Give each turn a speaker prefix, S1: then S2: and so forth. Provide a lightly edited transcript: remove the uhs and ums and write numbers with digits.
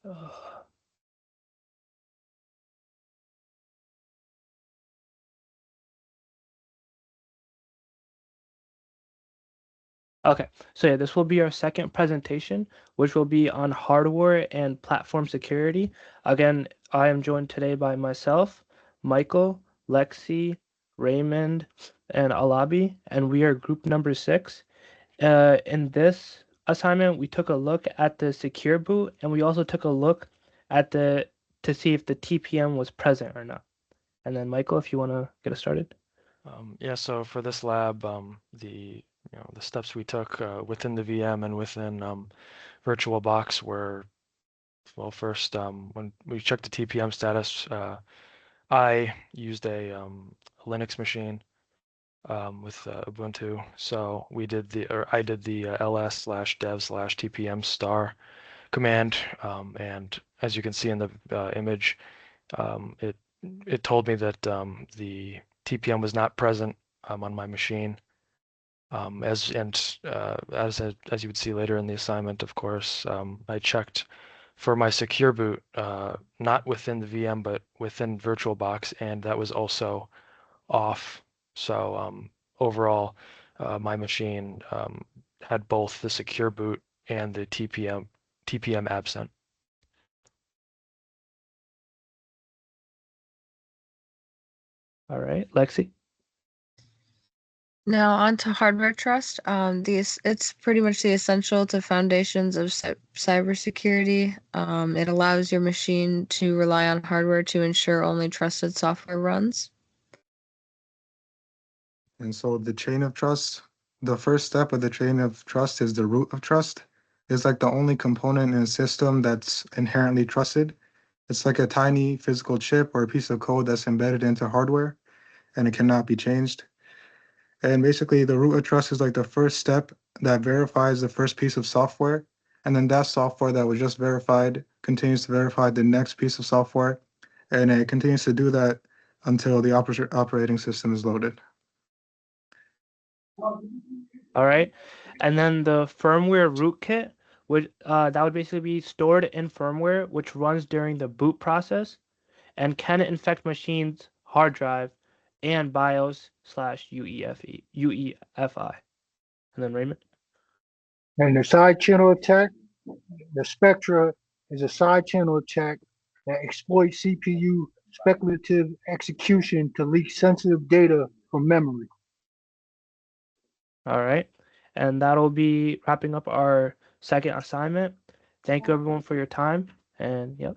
S1: Ugh. Okay, so yeah, this will be our second presentation, which will be on hardware and platform security. Again, I am joined today by myself, Michael, Lexi, Raymond, and Alabi, and we are group number 6. In this assignment, we took a look at the secure boot, and we also took a look at the to see if the TPM was present or not. And then Michael, if you want to get us started.
S2: Yeah, so for this lab, the steps we took within the VM and within VirtualBox were, well, first, when we checked the TPM status, I used a Linux machine with Ubuntu. So I did the ls/dev/tpm star command, and as you can see in the image, it told me that the TPM was not present on my machine. As you would see later in the assignment, of course, I checked for my secure boot, not within the VM, but within VirtualBox, and that was also off. So overall, my machine had both the secure boot and the TPM absent.
S1: All right, Lexi.
S3: Now on to hardware trust. It's pretty much the essential to foundations of cybersecurity. It allows your machine to rely on hardware to ensure only trusted software runs.
S4: And so the chain of trust, the first step of the chain of trust is the root of trust. It's like the only component in a system that's inherently trusted. It's like a tiny physical chip or a piece of code that's embedded into hardware and it cannot be changed. And basically, the root of trust is like the first step that verifies the first piece of software. And then that software that was just verified continues to verify the next piece of software. And it continues to do that until the operating system is loaded.
S1: All right. And then the firmware rootkit would that would basically be stored in firmware which runs during the boot process and can infect machines, hard drive, and BIOS/UEFI. And then Raymond.
S5: And the side channel attack, the Spectra is a side channel attack that exploits CPU speculative execution to leak sensitive data from memory.
S1: All right. And that'll be wrapping up our second assignment. Thank you everyone for your time. And yep.